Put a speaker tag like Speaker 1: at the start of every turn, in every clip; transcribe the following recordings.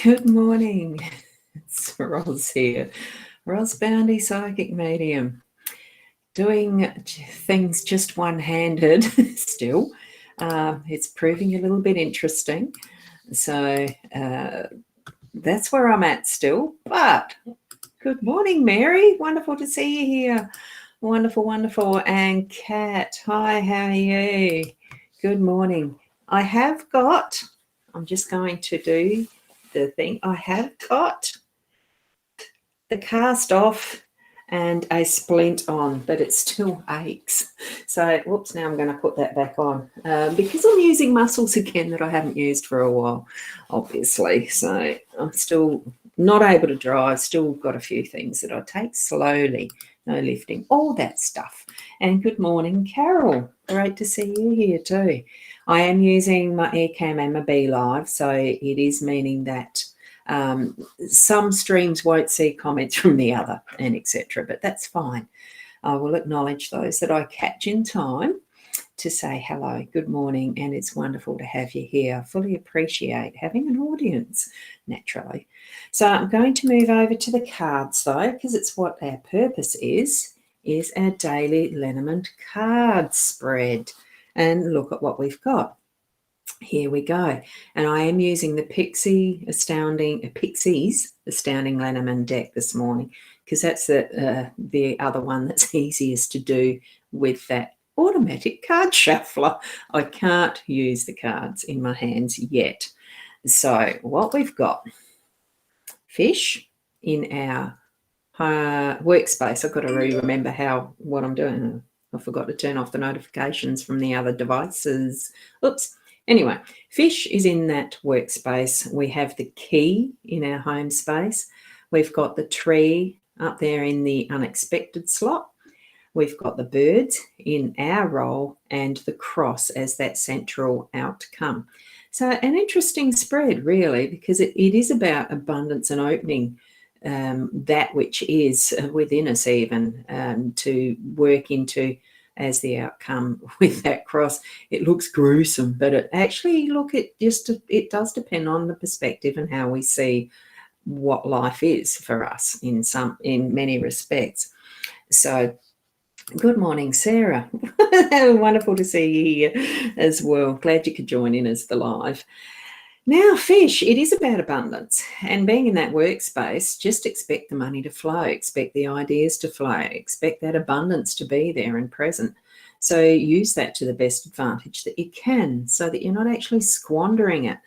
Speaker 1: Good morning. It's Ros here. Ros Boundy, psychic medium. Doing things just one-handed still. It's proving a little bit interesting. So that's where I'm at still. But good morning, Mary. Wonderful to see you here. Wonderful, wonderful. And Kat, hi, how are you? Good morning. I'm just going to do the thing. I have got the cast off and a splint on, but it still aches. So, whoops, now I'm going to put that back on because I'm using muscles again that I haven't used for a while, obviously. So I'm still not able to drive, still got a few things that I take slowly, no lifting, all that stuff. And good morning, Carol. Great to see you here too. I am using my Aircam and my Be Live, so it is meaning that some streams won't see comments from the other and etc., but that's fine. I will acknowledge those that I catch in time to say hello, good morning, and it's wonderful to have you here. I fully appreciate having an audience, naturally. So I'm going to move over to the cards though, because it's what our purpose is our Daily LENORMAND card spread. And look at what we've got. Here we go. And I am using the Pixies Astounding LENORMAND deck this morning because that's the other one that's easiest to do with that automatic card shuffler. I can't use the cards in my hands yet. So what we've got, fish in our workspace. I've got to remember what I'm doing. I forgot to turn off the notifications from the other devices. Oops. Anyway, fish is in that workspace. We have the key in our home space. We've got the tree up there in the unexpected slot. We've got the birds in our role and the cross as that central outcome. So an interesting spread, really, because it is about abundance and opening that which is within us even to work into as the outcome with that cross. It looks gruesome, but it actually, it does depend on the perspective and how we see what life is for us in many respects. So good morning, Sarah. Wonderful to see you here as well. Glad you could join in as the live. Now, fish, it is about abundance, and being in that workspace, just expect the money to flow, expect the ideas to flow, expect that abundance to be there and present. So use that to the best advantage that you can so that you're not actually squandering it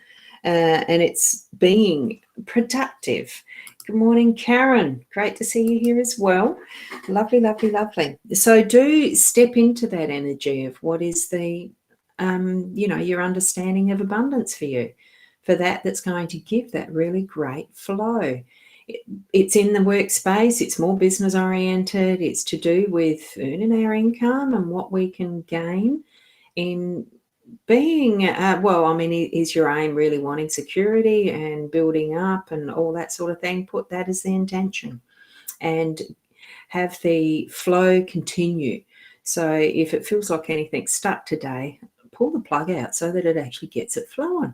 Speaker 1: and it's being productive. Good morning, Karen. Great to see you here as well. Lovely, lovely, lovely. So do step into that energy of what is the, your understanding of abundance for you. For that's going to give that really great flow. It's in the workspace. It's more business oriented. It's to do with earning our income and what we can gain in being, is your aim really wanting security and building up and all that sort of thing? Put that as the intention and have the flow continue. So if it feels like anything's stuck today, pull the plug out so that it actually gets it flowing.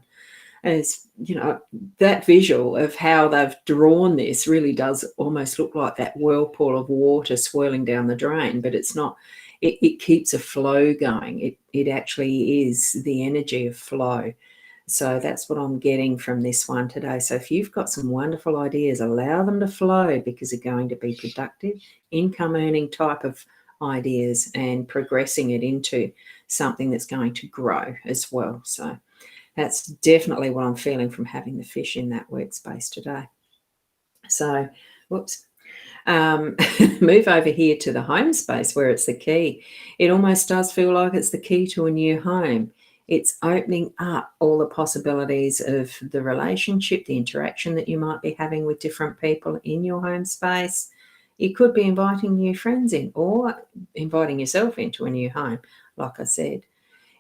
Speaker 1: As you know, that visual of how they've drawn this really does almost look like that whirlpool of water swirling down the drain, but it's not. It keeps a flow going. It actually is the energy of flow. So that's what I'm getting from this one today. So if you've got some wonderful ideas, allow them to flow because they're going to be productive, income earning type of ideas and progressing it into something that's going to grow as well. So that's definitely what I'm feeling from having the fish in that workspace today. So, whoops. Move over here to the home space where it's the key. It almost does feel like it's the key to a new home. It's opening up all the possibilities of the relationship, the interaction that you might be having with different people in your home space. You could be inviting new friends in or inviting yourself into a new home, like I said.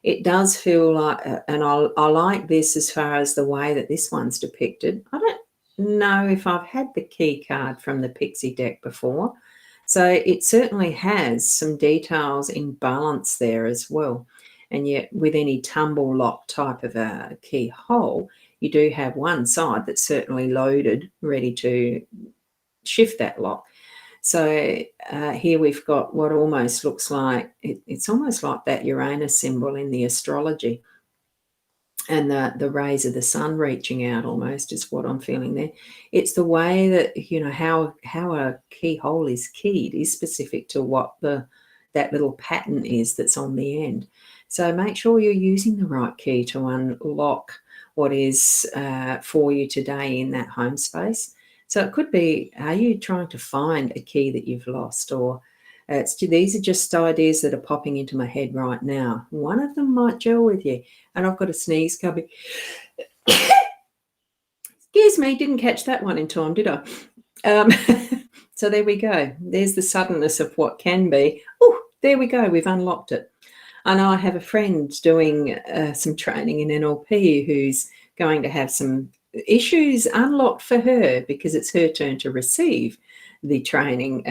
Speaker 1: It does feel like, and I like this as far as the way that this one's depicted. I don't know if I've had the key card from the Pixie deck before. So it certainly has some details in balance there as well. And yet with any tumble lock type of a keyhole, you do have one side that's certainly loaded, ready to shift that lock. So here we've got what almost looks like, it's almost like that Uranus symbol in the astrology. And the rays of the sun reaching out almost is what I'm feeling there. It's the way that, how a keyhole is keyed is specific to what that little pattern is that's on the end. So make sure you're using the right key to unlock what is for you today in that home space. So it could be, are you trying to find a key that you've lost? Or these are just ideas that are popping into my head right now. One of them might gel with you. And I've got a sneeze coming. Excuse me, didn't catch that one in time, did I? So there we go. There's the suddenness of what can be. Oh, there we go. We've unlocked it. And I have a friend doing some training in NLP who's going to have some issues unlocked for her because it's her turn to receive the training,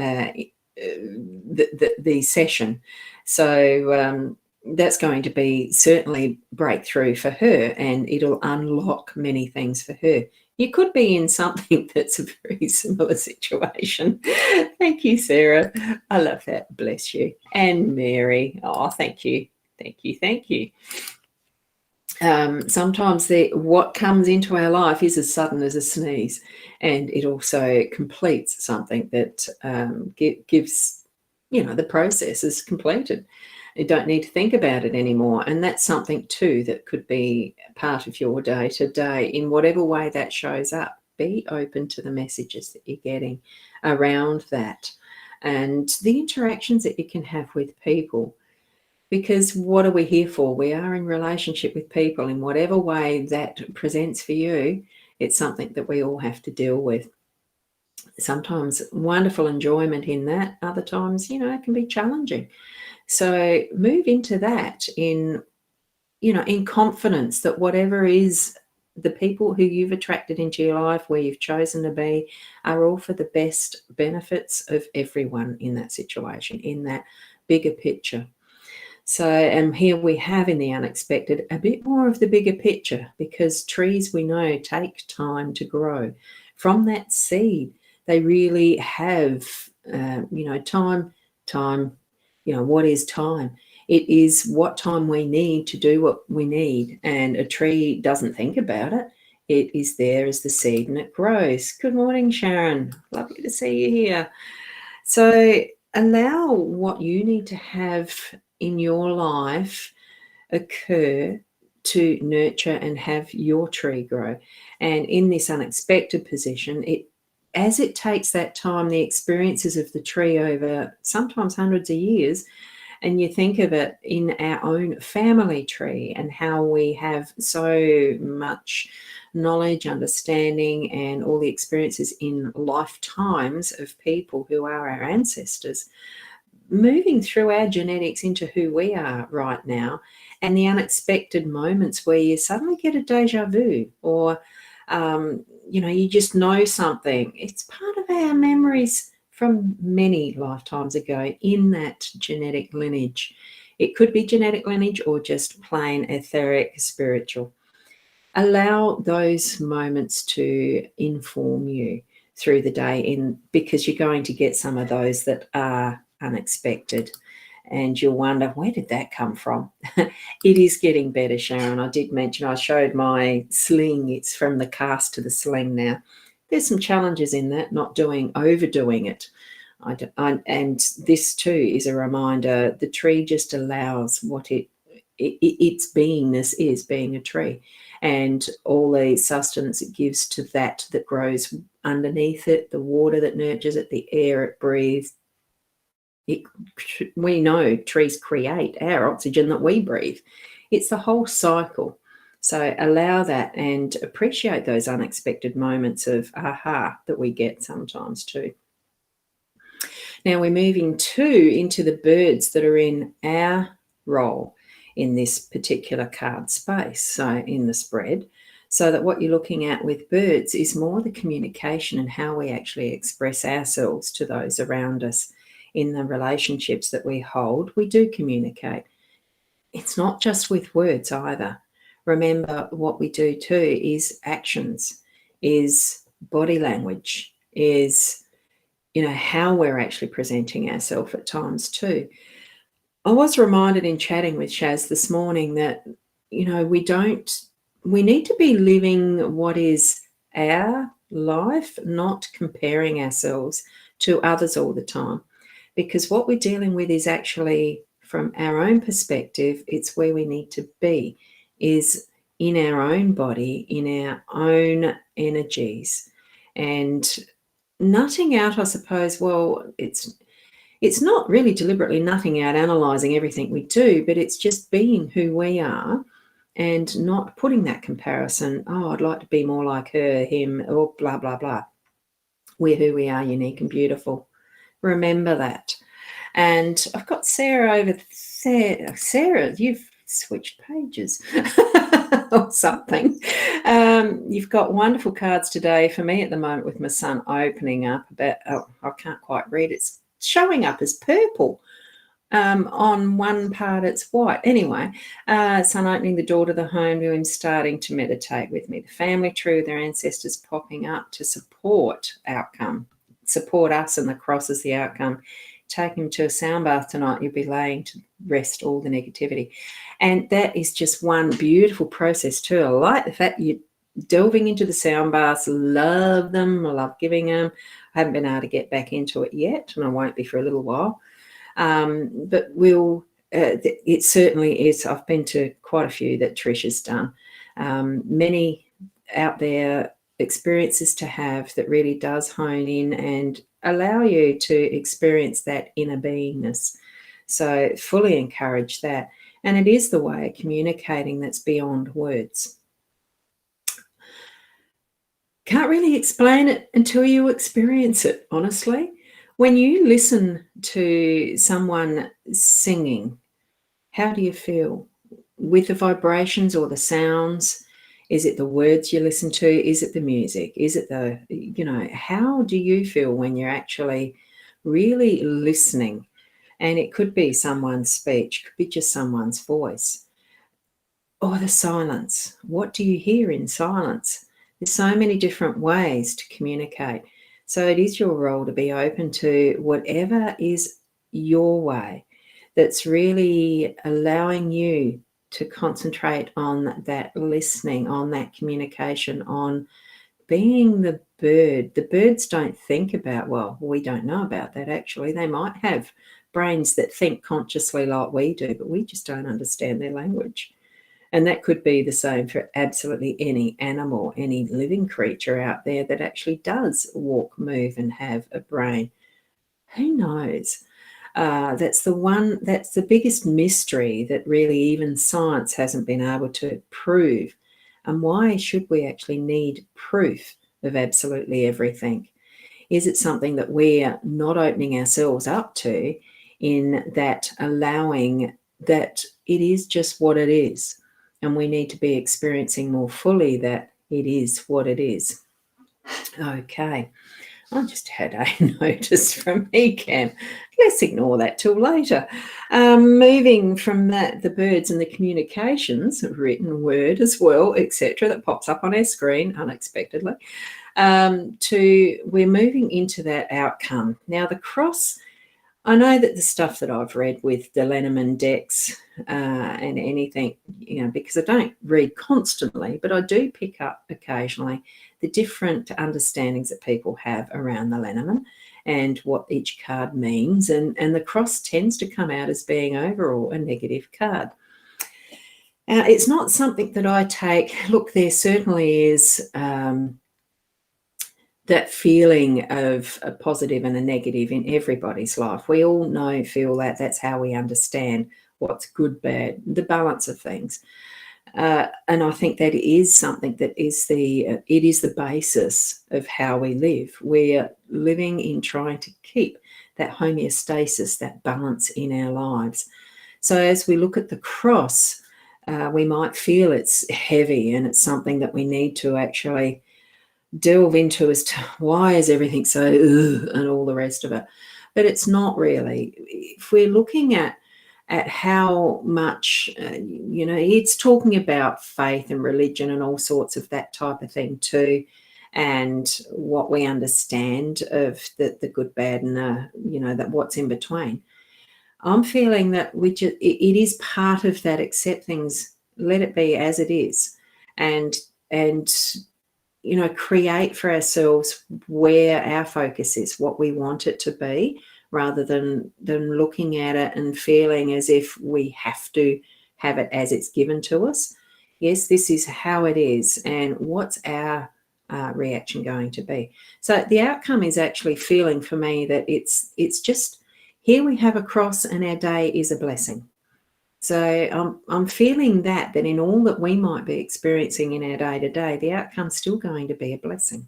Speaker 1: the session. So that's going to be certainly breakthrough for her, and it'll unlock many things for her. You could be in something that's a very similar situation. Thank you, Sarah. I love that. Bless you. And Mary. Oh, thank you. Thank you. Thank you. Sometimes what comes into our life is as sudden as a sneeze, and it also completes something that gives, the process is completed. You don't need to think about it anymore. And that's something too that could be part of your day to day in whatever way that shows up. Be open to the messages that you're getting around that and the interactions that you can have with people. Because what are we here for? We are in relationship with people in whatever way that presents for you. It's something that we all have to deal with. Sometimes wonderful enjoyment in that. Other times, it can be challenging. So move into that in confidence that whatever is the people who you've attracted into your life, where you've chosen to be, are all for the best benefits of everyone in that situation, in that bigger picture. So, and here we have in the unexpected a bit more of the bigger picture, because trees, we know, take time to grow. From that seed, they really have, time. What is time? It is what time we need to do what we need. And a tree doesn't think about it. It is there as the seed and it grows. Good morning, Sharon. Lovely to see you here. So allow what you need to have in your life occur to nurture and have your tree grow. And in this unexpected position, as it takes that time, the experiences of the tree over sometimes hundreds of years, and you think of it in our own family tree and how we have so much knowledge, understanding, and all the experiences in lifetimes of people who are our ancestors, moving through our genetics into who we are right now, and the unexpected moments where you suddenly get a deja vu, or you just know something. It's part of our memories from many lifetimes ago in that genetic lineage. It could be genetic lineage or just plain etheric spiritual. Allow those moments to inform you through the day, because you're going to get some of those that are unexpected, and you'll wonder, where did that come from? It is getting better, Sharon. I did mention I showed my sling. It's from the cast to the sling now. There's some challenges in that, not overdoing it. And this too is a reminder. The tree just allows what its beingness is, being a tree, and all the sustenance it gives to that grows underneath it, the water that nurtures it, the air it breathes. We know trees create our oxygen that we breathe. It's the whole cycle. So allow that and appreciate those unexpected moments of aha that we get sometimes too. Now we're moving into the birds that are in our role in this particular card space, so in the spread. So that what you're looking at with birds is more the communication and how we actually express ourselves to those around us. In the relationships that we hold, we do communicate. It's not just with words either. remember what we do too is actions, is body language, is, how we're actually presenting ourselves at times too. I was reminded in chatting with Shaz this morning that, we need to be living what is our life, not comparing ourselves to others all the time. Because what we're dealing with is actually, from our own perspective, it's where we need to be, is in our own body, in our own energies. And nutting out, I suppose, well, it's not really deliberately nutting out, analysing everything we do, but it's just being who we are and not putting that comparison, I'd like to be more like her, him, or blah, blah, blah. We're who we are, unique and beautiful. Remember that. And I've got Sarah over there. Sarah, you've switched pages or something. You've got wonderful cards today for me at the moment with my son opening up. I can't quite read. It's showing up as purple. On one part it's white. Anyway, son opening the door to the home to him, starting to meditate with me. The family tree with their ancestors popping up to support us, and the cross is the outcome. Take him to a sound bath tonight. You'll be laying to rest all the negativity. And that is just one beautiful process too. I like the fact you're delving into the sound baths. Love them. I love giving them. I haven't been able to get back into it yet, and I won't be for a little while. But it certainly is. I've been to quite a few that Trish has done. Many out there experiences to have that really does hone in and allow you to experience that inner beingness. So fully encourage that. And it is the way of communicating that's beyond words. Can't really explain it until you experience it, honestly. When you listen to someone singing, how do you feel? With the vibrations or the sounds? Is it the words you listen to? Is it the music? Is it how do you feel when you're actually really listening? And it could be someone's speech, could be just someone's voice. Or the silence. What do you hear in silence? There's so many different ways to communicate. So it is your role to be open to whatever is your way that's really allowing you to concentrate on that listening, on that communication, on being the bird. The birds don't think about, well, we don't know about that actually. They might have brains that think consciously like we do, but we just don't understand their language. And that could be the same for absolutely any animal, any living creature out there that actually does walk, move, and have a brain. Who knows? That's the biggest mystery that really even science hasn't been able to prove. And why should we actually need proof of absolutely everything? Is it something that we're not opening ourselves up to, in that allowing that it is just what it is? And we need to be experiencing more fully that it is what it is. Okay. I just had a notice from me, Cam. Let's ignore that till later. Moving from that, the birds and the communications, written word as well, etc., that pops up on our screen unexpectedly, to we're moving into that outcome. Now, the cross, I know that the stuff that I've read with the Lenormand decks and anything, because I don't read constantly, but I do pick up occasionally the different understandings that people have around the Lenormand and what each card means. And the cross tends to come out as being overall a negative card. It's not something that I take. Look, there certainly is that feeling of a positive and a negative in everybody's life. We all feel that. That's how we understand what's good, bad, the balance of things. And I think that is something that is it is the basis of how we live. We're living in trying to keep that homeostasis, that balance in our lives. So as we look at the cross, we might feel it's heavy and it's something that we need to actually delve into as to why is everything so and all the rest of it. But it's not really. If we're looking at at how much, it's talking about faith and religion and all sorts of that type of thing too, and what we understand of the good, bad, and that what's in between. I'm feeling that it is part of that. Accept things, let it be as it is, and create for ourselves where our focus is, what we want it to be, rather than looking at it and feeling as if we have to have it as it's given to us. Yes, this is how it is, and what's our reaction going to be? So the outcome is actually feeling for me that it's just, here we have a cross and our day is a blessing. So I'm feeling that in all that we might be experiencing in our day-to-day, the outcome's still going to be a blessing.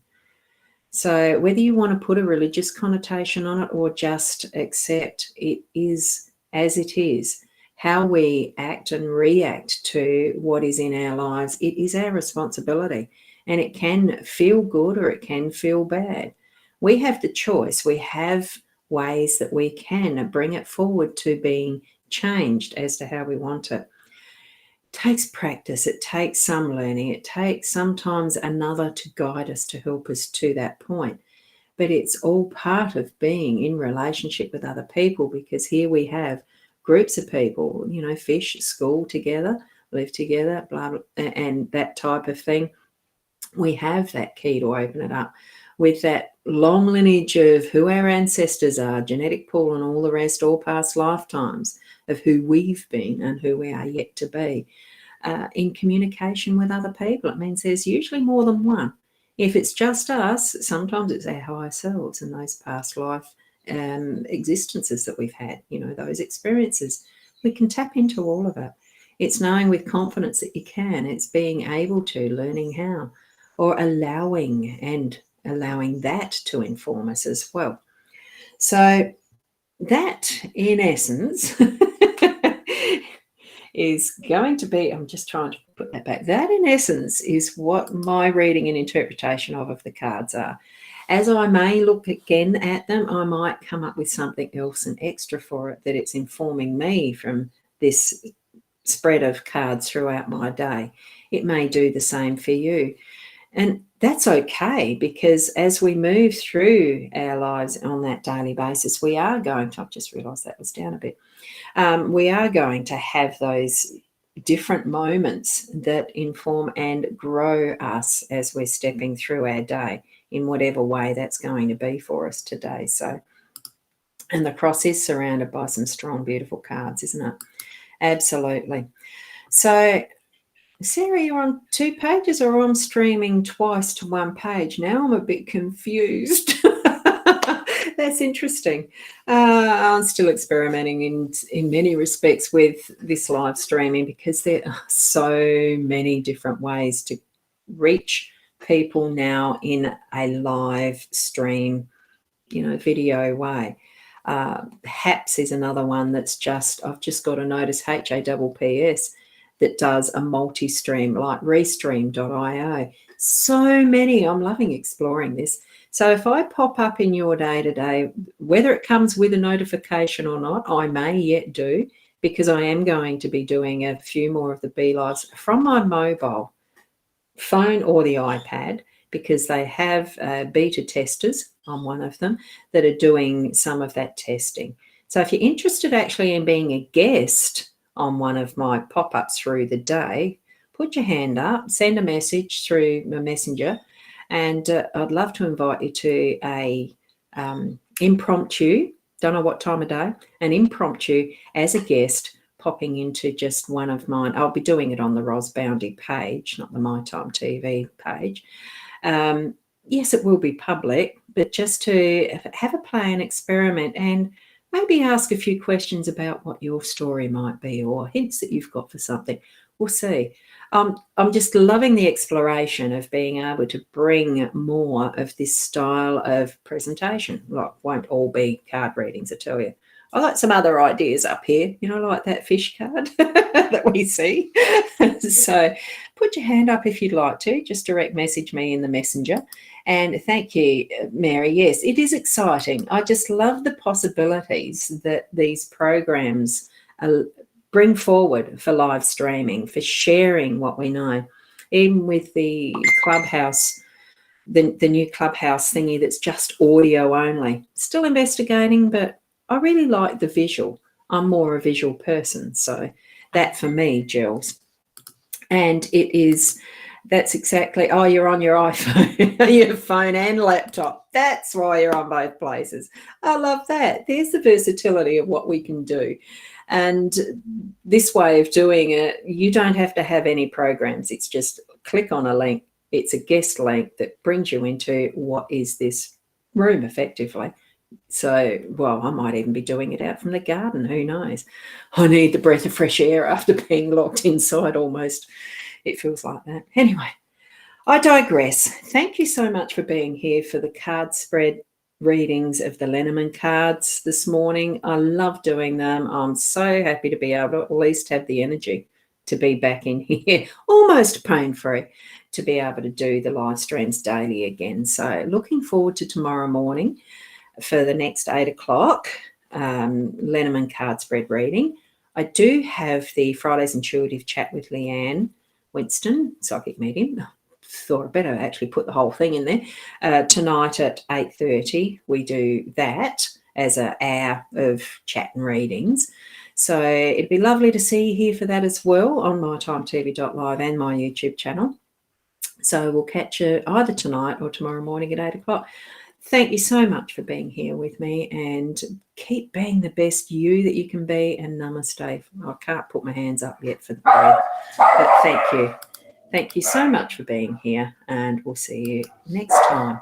Speaker 1: So whether you want to put a religious connotation on it or just accept it is as it is, how we act and react to what is in our lives, it is our responsibility. And it can feel good or it can feel bad. We have the choice. We have ways that we can bring it forward to being changed as to how we want it. It takes practice. It takes some learning. It takes sometimes another to guide us, to help us to that point. But it's all part of being in relationship with other people, because here we have groups of people, fish, school together, live together, blah, blah, and that type of thing. We have that key to open it up with that long lineage of who our ancestors are, genetic pool and all the rest, all past lifetimes of who we've been and who we are yet to be, in communication with other people. It means there's usually more than one. If it's just us, sometimes it's our higher selves and those past life existences that we've had, those experiences. We can tap into all of it. It's knowing with confidence that you can. It's being able to, learning how, or allowing that to inform us as well. So that, in essence, is going to be, I'm just trying to put that back. That, in essence, is what my reading and interpretation of the cards are. As I may look again at them, I might come up with something else and extra for it, that it's informing me from this spread of cards throughout my day. It may do the same for you. And that's okay, because as we move through our lives on that daily basis, we are going to, I've just realised that was down a bit, we are going to have those different moments that inform and grow us as we're stepping through our day in whatever way that's going to be for us today. So, and the cross is surrounded by some strong, beautiful cards, isn't it? Absolutely. So, Sarah, you're on 2 pages, or I'm streaming twice to 1 page now? I'm a bit confused. That's interesting. I'm still experimenting in many respects with this live streaming, because there are so many different ways to reach people now in a live stream, video way. HAPS is another one that's I've just got a notice, HAPPS, that does a multi-stream, like Restream.io. So many. I'm loving exploring this. So if I pop up in your day-to-day, whether it comes with a notification or not, I may yet do, because I am going to be doing a few more of the Be Lives from my mobile phone or the iPad, because they have beta testers on one of them that are doing some of that testing. So if you're interested actually in being a guest on one of my pop-ups through the day, put your hand up, send a message through my messenger, and I'd love to invite you to a impromptu, don't know what time of day, an impromptu as a guest, popping into just one of mine. I'll be doing it on the Boundy page, not the My Time TV page. Yes, it will be public, but just to have a play and experiment, and maybe ask a few questions about what your story might be, or hints that you've got for something. We'll see. I'm just loving the exploration of being able to bring more of this style of presentation. Like, won't all be card readings, I tell you. I like some other ideas up here, like that fish card that we see. So put your hand up if you'd like to. Just direct message me in the messenger. And thank you, Mary. Yes, it is exciting. I just love the possibilities that these programs bring forward for live streaming, for sharing what we know. Even with the ClubHouse, the new ClubHouse thingy that's just audio only. Still investigating, but I really like the visual. I'm more a visual person, so that for me gels. And that's exactly, oh, you're on your iPhone, your phone and laptop. That's why you're on both places. I love that. There's the versatility of what we can do. And this way of doing it, you don't have to have any programs. It's just click on a link. It's a guest link that brings you into what is this room effectively. So, well, I might even be doing it out from the garden. Who knows? I need the breath of fresh air after being locked inside almost. It feels like that. Anyway, I digress. Thank you so much for being here for the card spread readings of the Lenormand cards this morning. I love doing them. I'm so happy to be able to at least have the energy to be back in here, almost pain-free, to be able to do the live streams daily again. So looking forward to tomorrow morning for the next 8 o'clock Lenormand card spread reading. I do have the Friday's Intuitive Chat with Leanne Winston, psychic medium. Thought I'd better actually put the whole thing in there. Tonight at 8:30, we do that as an hour of chat and readings. So it'd be lovely to see you here for that as well on mytimetv.live and my YouTube channel. So we'll catch you either tonight or tomorrow morning at 8 o'clock. Thank you so much for being here with me, and keep being the best you that you can be, and namaste. I can't put my hands up yet for the prayer, but thank you. Thank you so much for being here, and we'll see you next time.